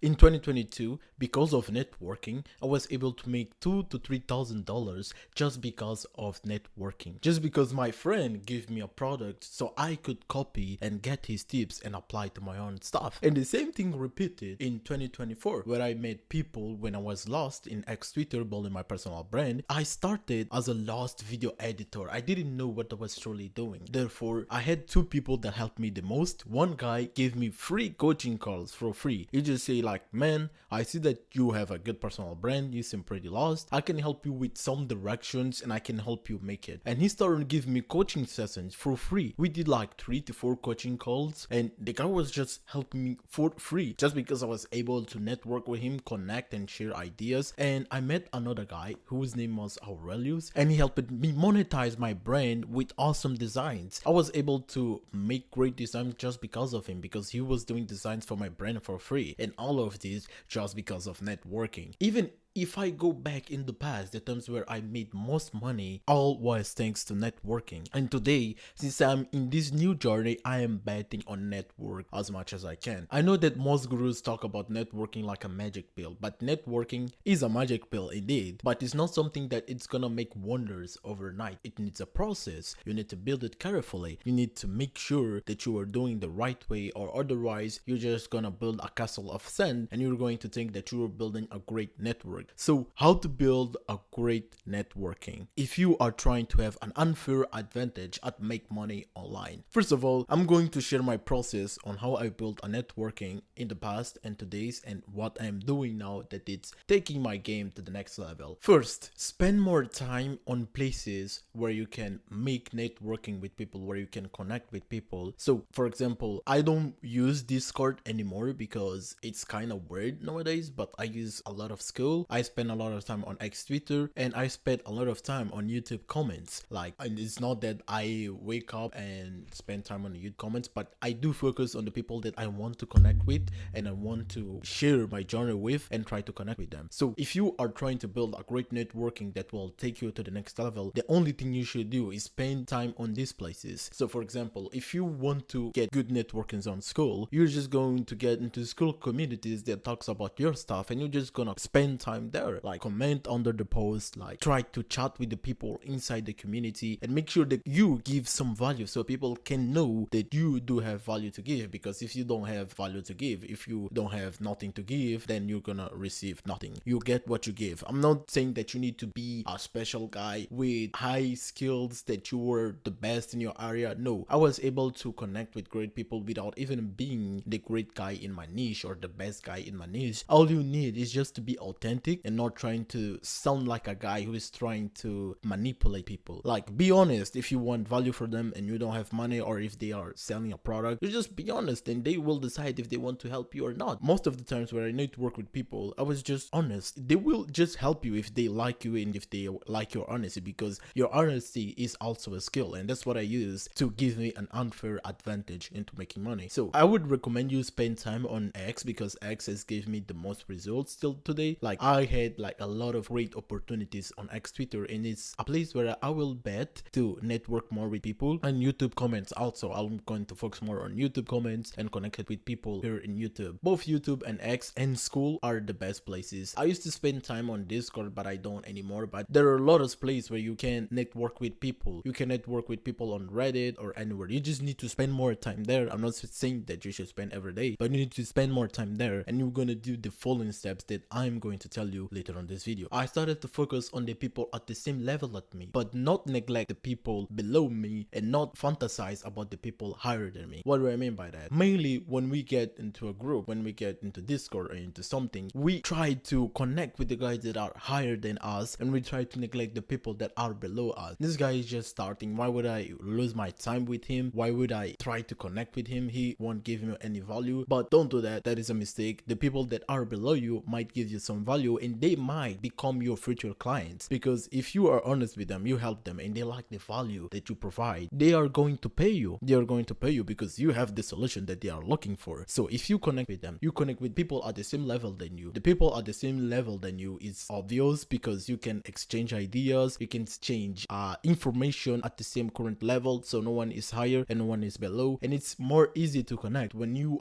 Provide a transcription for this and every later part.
In 2022, because of networking, I was able to make $2,000 to $3,000 just because of networking. Just because my friend gave me a product so I could copy and get his tips and apply to my own stuff. And the same thing repeated in 2024, where I met people when I was lost in X Twitter building my personal brand. I started as a lost video editor. I didn't know what I was truly doing. Therefore, I had two people that helped me the most. One guy gave me free coaching calls for free. He just say like, man, I see that you have a good personal brand, you seem pretty lost. I can help you with some directions and I can help you make it. And he started giving me coaching sessions for free. We did like 3 to 4 coaching calls and the guy was just helping me for free just because I was able to network with him, connect and share ideas. And I met another guy whose name was Aurelius and he helped me monetize my brand with awesome designs. I was able to make great designs just because of him, because he was doing designs for my brand for free, and all of this just because of networking. Even if I go back in the past, the times where I made most money, all was thanks to networking. And today, since I'm in this new journey, I am betting on network as much as I can. I know that most gurus talk about networking like a magic pill, but networking is a magic pill indeed, but it's not something that it's gonna make wonders overnight. It needs a process. You need to build it carefully. You need to make sure that you are doing the right way, or otherwise you're just gonna build a castle of sand and you're going to think that you are building a great network. So how to build a great networking if you are trying to have an unfair advantage at make money online. First of all, I'm going to share my process on how I built a networking in the past and today's, and what I'm doing now that it's taking my game to the next level. First, spend more time on places where you can make networking with people, where you can connect with people. So for example, I don't use Discord anymore because it's kind of weird nowadays, but I use a lot of Skool. I spend a lot of time on X Twitter and I spend a lot of time on YouTube comments. Like, and it's not that I wake up and spend time on the YouTube comments, but I do focus on the people that I want to connect with and I want to share my journey with and try to connect with them. So if you are trying to build a great networking that will take you to the next level, the only thing you should do is spend time on these places. So for example, if you want to get good networking on Skool, you're just going to get into Skool communities that talks about your stuff and you're just gonna spend time there. Like, comment under the post, like try to chat with the people inside the community and make sure that you give some value so people can know that you do have value to give. Because if you don't have value to give, if you don't have nothing to give, then you're gonna receive nothing. You get what you give. I'm not saying that you need to be a special guy with high skills, that you were the best in your area. No, I was able to connect with great people without even being the great guy in my niche or the best guy in my niche. All you need is just to be authentic and not trying to sound like a guy who is trying to manipulate people. Like, be honest. If you want value for them and you don't have money, or if they are selling a product, you just be honest and they will decide if they want to help you or not. Most of the times where I need to work with people, I was just honest. They will just help you if they like you and if they like your honesty, because your honesty is also a skill, and that's what I use to give me an unfair advantage into making money. So I would recommend you spend time on X, because X has gave me the most results till today. Like, I had like a lot of great opportunities on X Twitter, and it's a place where I will bet to network more with people. And YouTube comments also, I'm going to focus more on YouTube comments and connect it with people here in YouTube. Both YouTube and X and Skool are the best places. I used to spend time on Discord, but I don't anymore. But there are a lot of places where you can network with people. You can network with people on Reddit or anywhere. You just need to spend more time there. I'm not saying that you should spend every day, but you need to spend more time there, and you're gonna do the following steps that I'm going to tell you later on this video. I started to focus on the people at the same level at me, but not neglect the people below me and not fantasize about the people higher than me. What do I mean by that? Mainly when we get into a group, when we get into Discord or into something, we try to connect with the guys that are higher than us and we try to neglect the people that are below us. This guy is just starting. Why would I lose my time with him? Why would I try to connect with him? He won't give me any value. But don't do that. That is a mistake. The people that are below you might give you some value, you, and they might become your future clients. Because if you are honest with them, you help them, and they like the value that you provide, they are going to pay you. They are going to pay you because you have the solution that they are looking for. So if you connect with them, you connect with people at the same level than you. The people at the same level than you is obvious because you can exchange ideas, you can exchange information at the same current level, so no one is higher and no one is below, and it's more easy to connect when you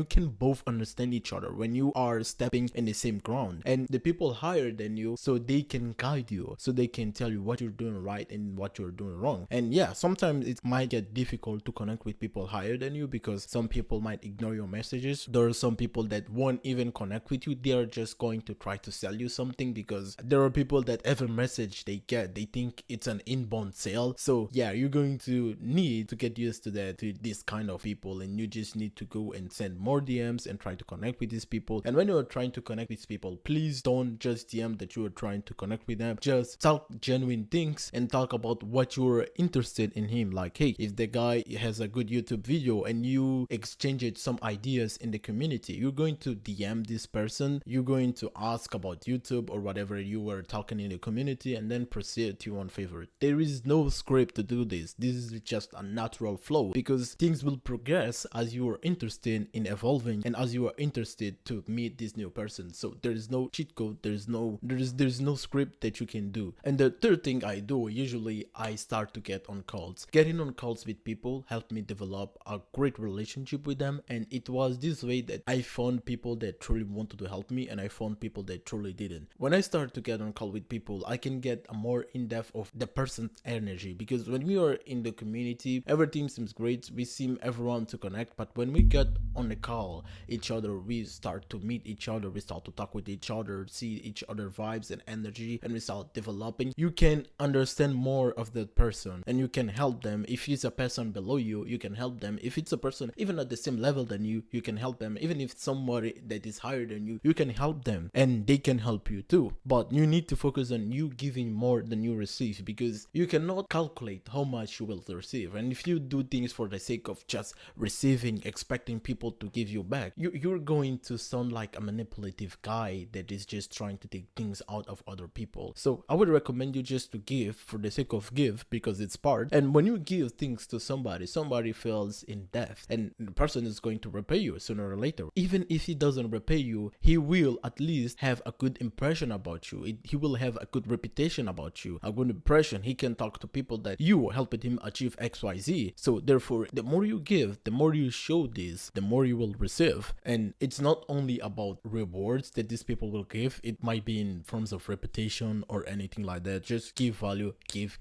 can both understand each other, when you are stepping in the same ground. And the people higher than you, so they can guide you, so they can tell you what you're doing right and what you're doing wrong. And yeah, sometimes it might get difficult to connect with people higher than you because some people might ignore your messages. There are some people that won't even connect with you. They are just going to try to sell you something, because there are people that every message they get, they think it's an inbound sale. So yeah, you're going to need to get used to that, to this kind of people, and you just need to go and send more DMs and try to connect with these people. And when you're trying to connect with people, please don't just DM that you are trying to connect with them. Just talk genuine things and talk about what you're interested in him. Like, hey, if the guy has a good YouTube video and you exchanged some ideas in the community, you're going to DM this person, you're going to ask about YouTube or whatever you were talking in the community, and then proceed to one favorite. There is no script to do this. This is just a natural flow, because things will progress as you are interested in evolving and as you are interested to meet this new person. So there is no cheat code, there's no script that you can do. And the third thing I do, usually I start to get on calls. Getting on calls with people helped me develop a great relationship with them, and it was this way that I found people that truly wanted to help me, and I found people that truly didn't. When I start to get on call with people, I can get a more in-depth of the person's energy, because when we are in the community, everything seems great, we seem everyone to connect, but when we get on the call each other, we start to meet each other, we start to talk with each other, see each other vibes and energy, and we start developing. You can understand more of that person and you can help them. If it's a person below you, you can help them. If it's a person even at the same level than you, you can help them. Even if it's somebody that is higher than you can help them, and they can help you too. But you need to focus on you giving more than you receive, because you cannot calculate how much you will receive. And if you do things for the sake of just receiving, expecting people to give you back, you're going to sound like a manipulative guy that is just trying to take things out of other people. So I would recommend you just to give for the sake of give, because it's part. And when you give things to somebody feels in depth, and the person is going to repay you sooner or later. Even if he doesn't repay you, he will at least have a good impression about you. He will have a good reputation about you, a good impression. He can talk to people that you helped him achieve XYZ. So therefore, the more you give, the more you show this, the more you will receive. And it's not only about rewards that these people will give. It might be in forms of reputation or anything like that. Just give value, give.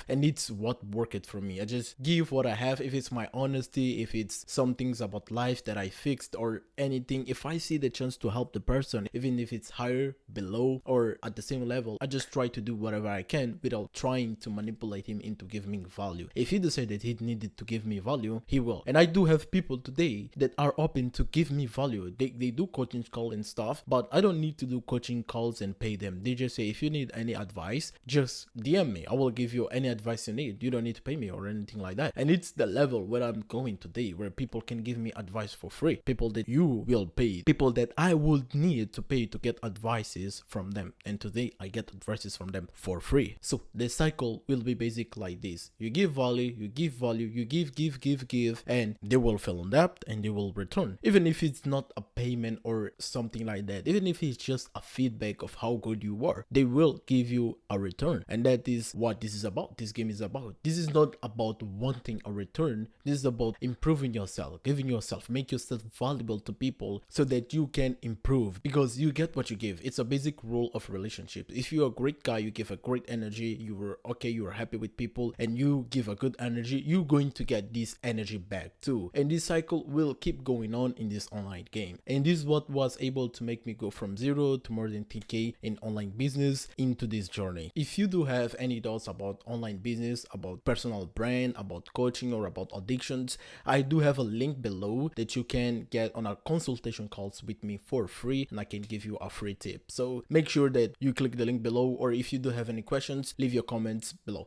And it's what worked for me. I just give what I have. If it's my honesty, if it's some things about life that I fixed or anything, if I see the chance to help the person, even if it's higher, below, or at the same level, I just try to do whatever I can without trying to manipulate him into giving me value. If he decided that he needed to give me value, he will. And I do have people today that are open to give me value. They do coaching calls and stuff, but I don't need to do coaching calls and pay them. They just say, if you need any advice, just DM me. I will give you any advice you need. You don't need to pay me or anything like that. And it's the level where I'm going today, where people can give me advice for free. People that you will pay. People that I would need to pay to get advices from them. And today I get advices from them for free. So the cycle will be basic like this. You give value, you give, and they will fill in depth and they will return. Even if it's not a payment or something like that, even if it's just a feedback of how good you are, they will give you a return. And that is what this is about. This game is about. This is not about wanting a return. This is about improving yourself, giving yourself, make yourself valuable to people so that you can improve, because you get what you give. It's a basic rule of relationships. If you're a great guy, you give a great energy, you were happy with people, and you give a good energy, you're going to get this energy back too. And this cycle will keep going on in this online game. And this is what was able to make me go from 0 to more than 10K in online business into this journey. If you do have any doubts about online business, about personal brand, about coaching, or about addictions, I do have a link below that you can get on a consultation calls with me for free, and I can give you a free tip. So make sure that you click the link below, or if you do have any questions, leave your comments below.